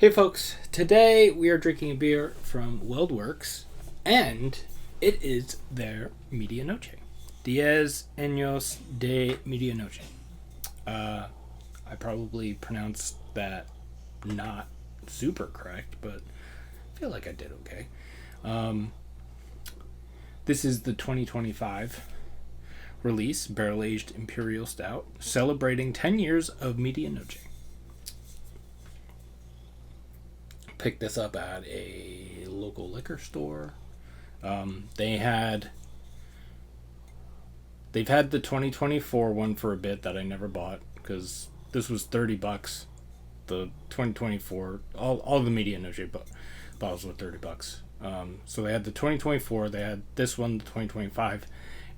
Hey folks, today we are drinking a beer from WeldWorks, and it is their Medianoche. Diez, Años de Medianoche. I probably pronounced that not super correct, but I feel like I did okay. This is the 2025 release, barrel-aged Imperial Stout, celebrating 10 years of Medianoche. Picked this up at a local liquor store. They've had the 2024 one for a bit that I never bought because this was $30. The 2024, all the Medianoche bottles were $30. So they had the 2024, they had this one, the 2025,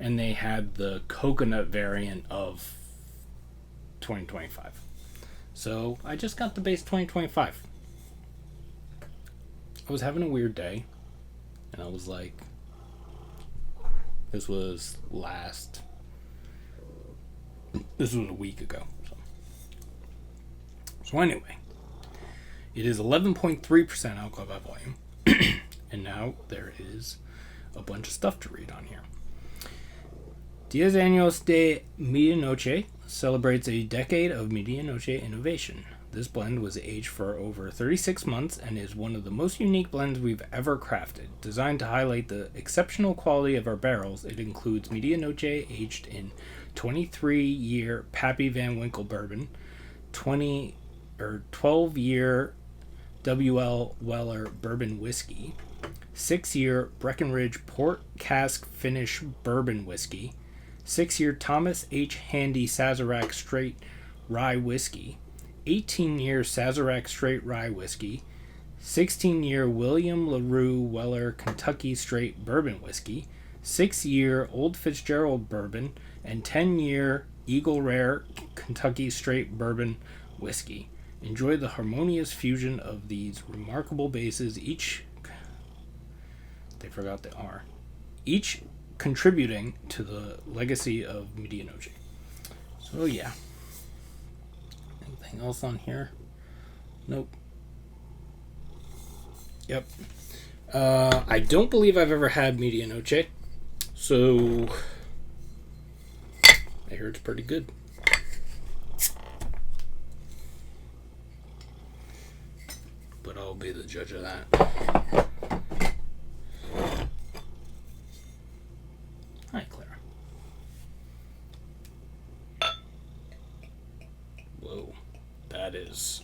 and they had the coconut variant of 2025. So I just got the base 2025. I was having a weird day, and I was like, this was a week ago. So anyway, it is 11.3% alcohol by volume, and now there is a bunch of stuff to read on here. Diez Años de Medianoche celebrates a decade of Medianoche innovation. This blend was aged for over 36 months and is one of the most unique blends we've ever crafted. Designed to highlight the exceptional quality of our barrels, it includes Medianoche aged in 23-year Pappy Van Winkle bourbon, 12-year W.L. Weller bourbon whiskey, 6-year Breckenridge port cask finish bourbon whiskey, 6-year Thomas H. Handy Sazerac straight rye whiskey, 18-year Sazerac straight rye whiskey, 16-year William LaRue Weller Kentucky straight bourbon whiskey, 6-year Old Fitzgerald bourbon, and 10-year Eagle Rare Kentucky straight bourbon whiskey. Enjoy the harmonious fusion of these remarkable bases, each contributing to the legacy of Medianoche. So yeah. Anything else on here? Nope. Yep. I don't believe I've ever had Medianoche, so I hear it's pretty good. But I'll be the judge of that. Hi, Clara. Whoa. That is...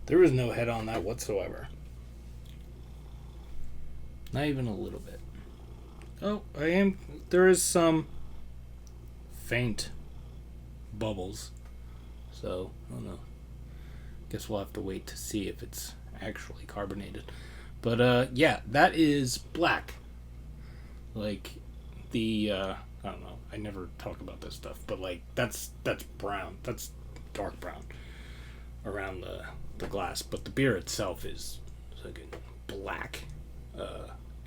There was no head on that whatsoever. Not even a little bit. Oh, there is some faint bubbles. So, I don't know. Guess we'll have to wait to see if it's actually carbonated. But, yeah, that is black. Like, I don't know. I never talk about this stuff. But, like, that's brown. That's dark brown around the glass. But the beer itself is like black.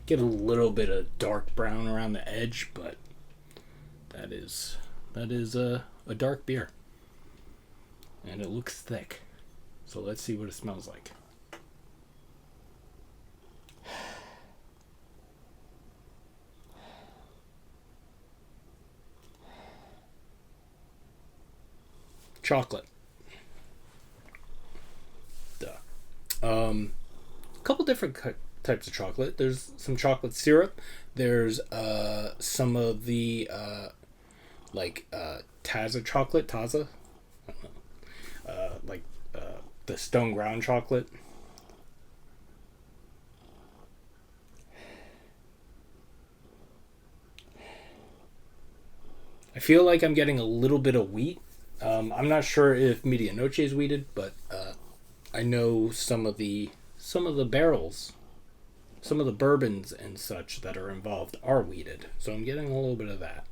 Get a little bit of dark brown around the edge, but that is a dark beer. And it looks thick. So let's see what it smells like. Chocolate. Duh. A couple different types of chocolate. There's some chocolate syrup. There's some of the Taza chocolate. Taza? I don't know. The stone ground chocolate. I feel like I'm getting a little bit of wheat. I'm not sure if Medianoche is wheated, but I know some of the barrels, some of the bourbons and such that are involved are wheated. So I'm getting a little bit of that.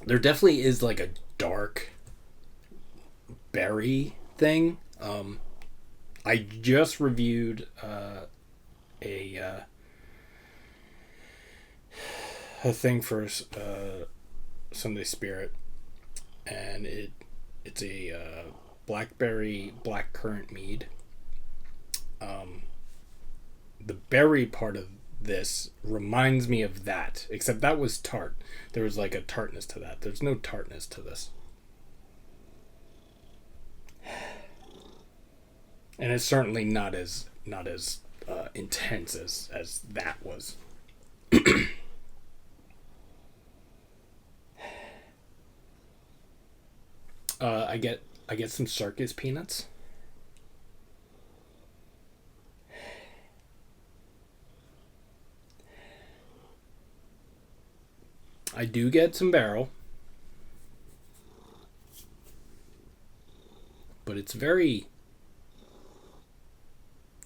There definitely is like a dark berry thing. I just reviewed a thing for Sunday Spirit, and it's a blackberry blackcurrant mead. The berry part of this reminds me of that, except that was tart. There was like a tartness to that. There's no tartness to this. And it's certainly not as intense as that was. I get some circus peanuts. I do get some barrel, but it's very,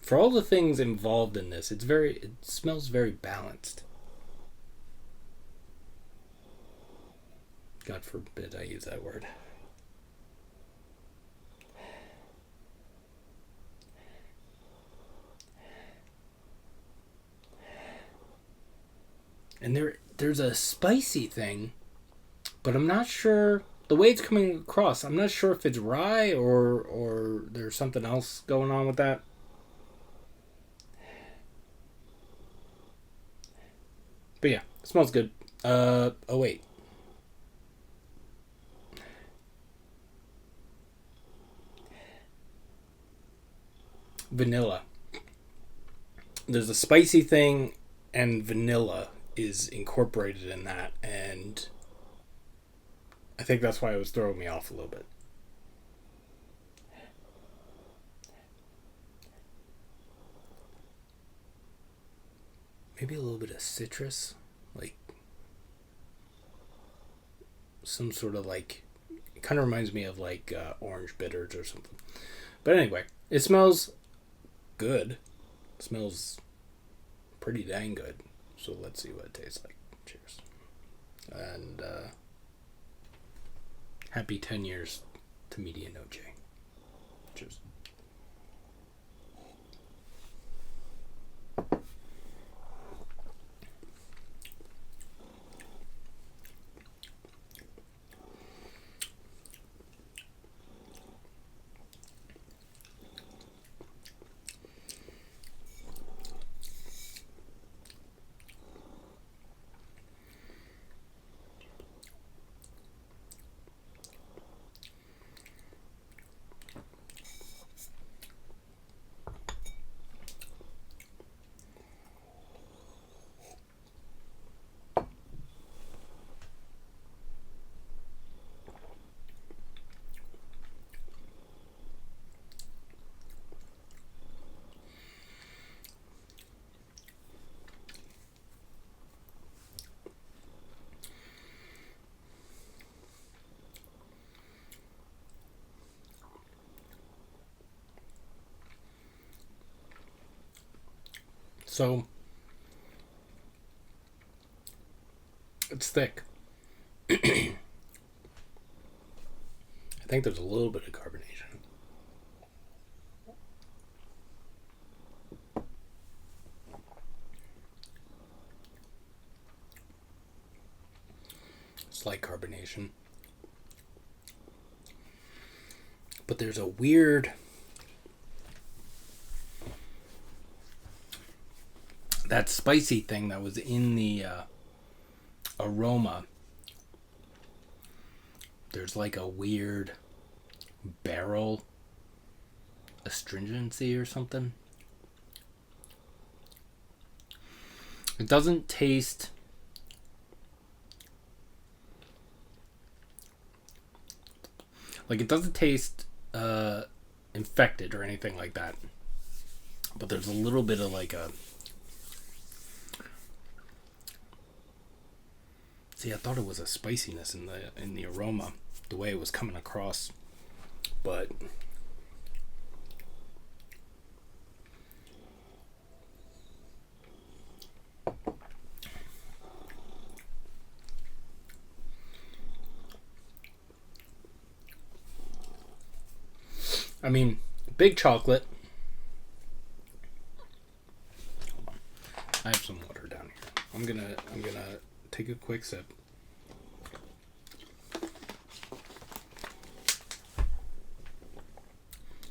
for all the things involved in this, it smells very balanced. God forbid I use that word. And there's a spicy thing, but I'm not sure the way it's coming across. I'm not sure if it's rye or there's something else going on with that. But yeah, it smells good. Oh wait. Vanilla. There's a spicy thing, and vanilla is incorporated in that, and I think that's why it was throwing me off a little bit. Maybe a little bit of citrus, like some sort of like, it kind of reminds me of like orange bitters or something. But anyway, it smells good. It smells pretty dang good. So let's see what it tastes like. Cheers. And happy 10 years to Medianoche. Cheers. So it's thick. I think there's a little bit of carbonation. Slight carbonation. But there's a weird, that spicy thing that was in the aroma. There's like a weird barrel astringency or something. It doesn't taste like, it doesn't taste infected or anything like that. But there's a little bit of like a, see, I thought it was a spiciness in the aroma, the way it was coming across, but I mean, big chocolate. I have some water down here. I'm gonna take a quick sip.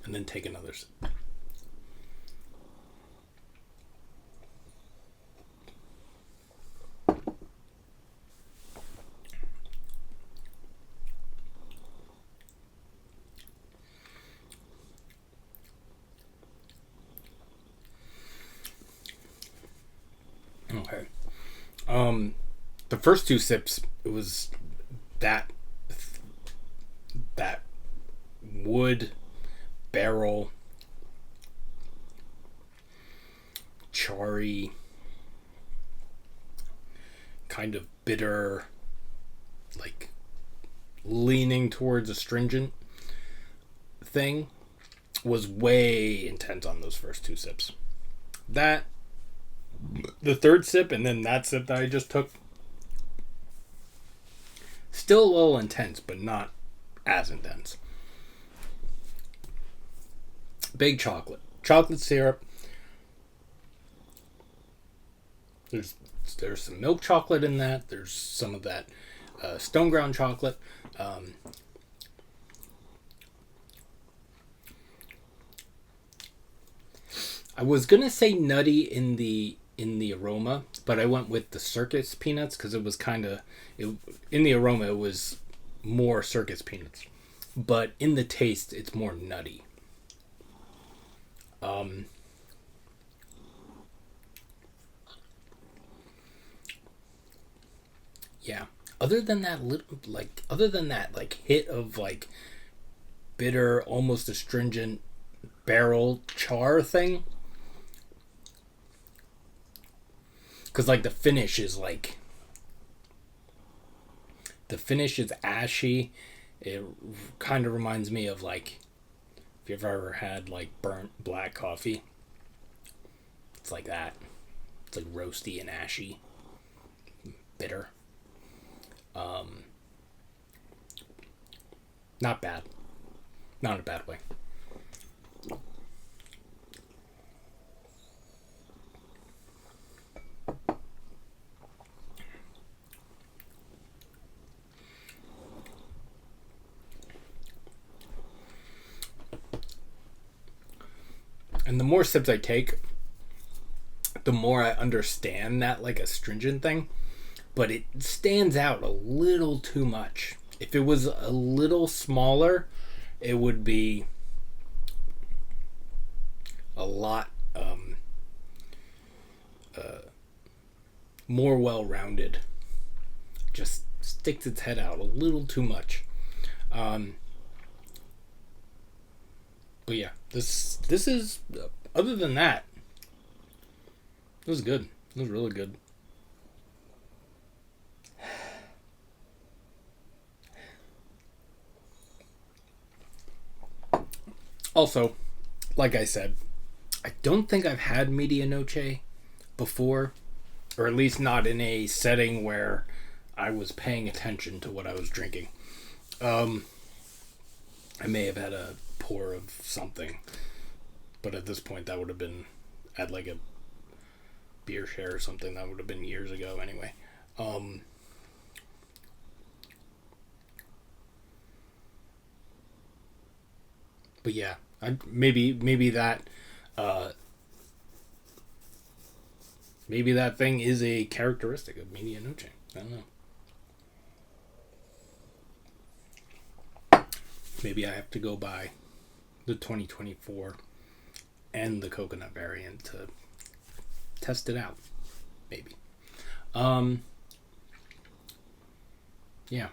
And then take another sip. Okay. The first two sips, it was that wood barrel charry kind of bitter, like leaning towards astringent thing was way intense on those first two sips. The third sip and then that sip that I just took, still a little intense, but not as intense. Big chocolate syrup. There's some milk chocolate in that. There's some of that stone ground chocolate. I was gonna say nutty in the aroma, but I went with the circus peanuts because it was in the aroma it was more circus peanuts, but in the taste it's more nutty. Yeah. Other than that hit of like bitter, almost astringent barrel char thing, because like the finish is ashy. It kind of reminds me of like if you've ever had like burnt black coffee. It's like that. It's like roasty and ashy, bitter. Not bad. Not in a bad way. And the more sips I take, the more I understand that like astringent thing. But it stands out a little too much. If it was a little smaller, it would be a lot more well-rounded. Just sticks its head out a little too much. But yeah, this is, other than that, it was good. It was really good. Also, like I said, I don't think I've had Medianoche before, or at least not in a setting where I was paying attention to what I was drinking. I may have had a pour of something, but at this point that would have been at like a beer share or something. That would have been years ago anyway. But yeah, maybe that maybe that thing is a characteristic of Medianoche. I don't know. Maybe I have to go buy the 2024 and the coconut variant to test it out. Maybe. Yeah.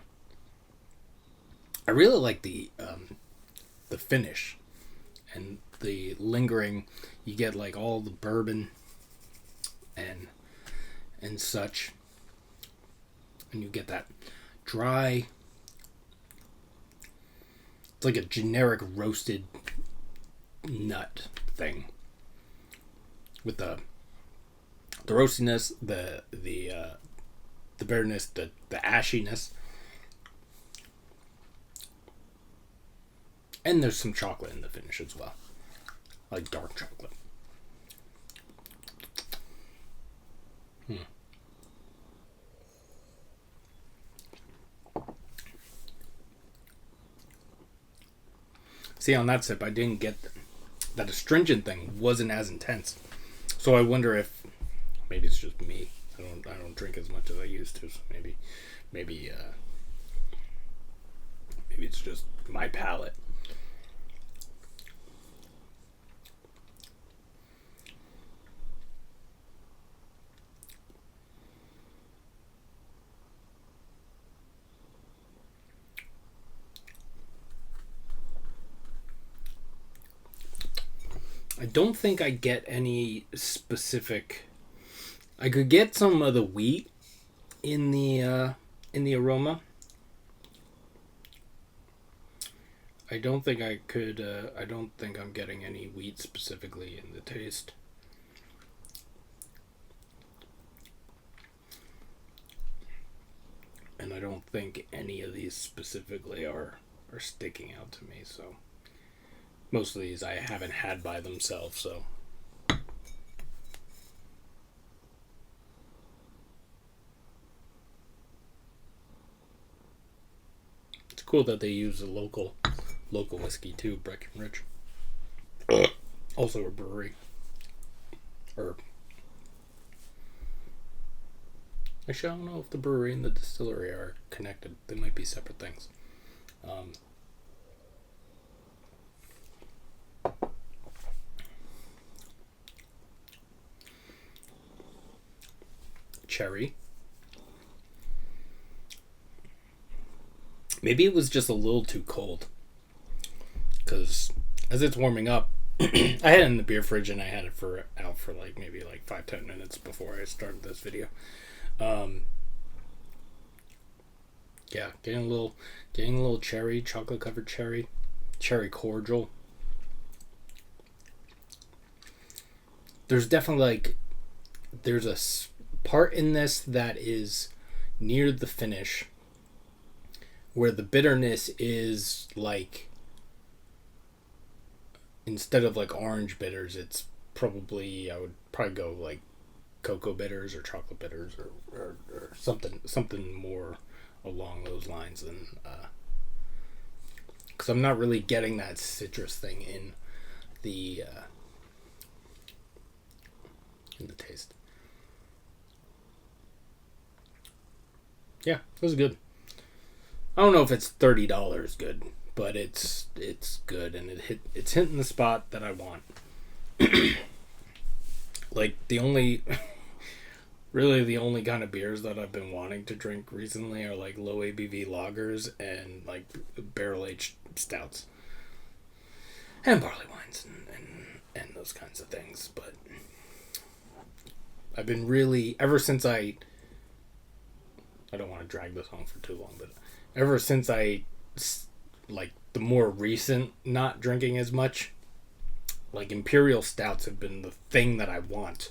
I really like the finish and the lingering. You get like all the bourbon and such, and you get that dry, it's like a generic roasted nut thing with the roastiness, the bitterness, the ashiness. And there's some chocolate in the finish as well. Like dark chocolate. See, on that sip, I didn't get that astringent thing wasn't as intense. So I wonder if maybe it's just me. I don't drink as much as I used to. So maybe it's just my palate. I don't think I get any specific. I could get some of the wheat in the aroma. I don't think I could. I don't think I'm getting any wheat specifically in the taste. And I don't think any of these specifically are sticking out to me. So. Most of these I haven't had by themselves, so. It's cool that they use a local whiskey too, Breckenridge. Also a brewery. Actually, I don't know if the brewery and the distillery are connected. They might be separate things. Cherry. Maybe it was just a little too cold. Because as it's warming up, I had it in the beer fridge and I had it out for maybe 5-10 minutes before I started this video. Yeah, getting a little cherry, chocolate covered cherry cordial. There's definitely there's a part in this that is near the finish where the bitterness is instead of orange bitters, it's I would probably go cocoa bitters or chocolate bitters or something more along those lines than because I'm not really getting that citrus thing in the taste. Yeah, it was good. I don't know if it's $30 good, but it's good and it's hitting the spot that I want. The only kind of beers that I've been wanting to drink recently are low ABV lagers and barrel aged stouts and barley wines and those kinds of things. But I've been really, ever since I don't want to drag this on for too long, but ever since the more recent not drinking as much, Imperial stouts have been the thing that I want.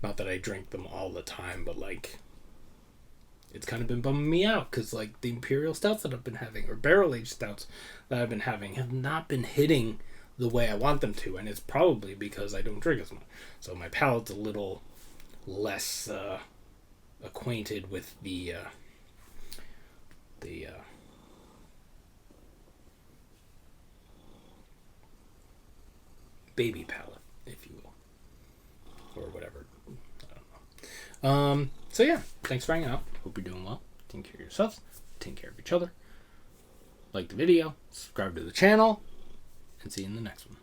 Not that I drink them all the time, but it's kind of been bumming me out because the Imperial stouts that I've been having or barrel aged stouts that I've been having have not been hitting the way I want them to, and it's probably because I don't drink as much. So my palate's a little less acquainted with the baby palate, if you will, or whatever. I don't know. So yeah, thanks for hanging out. Hope you're doing well. Take care of yourselves. Take care of each other. Like the video. Subscribe to the channel. And see you in the next one.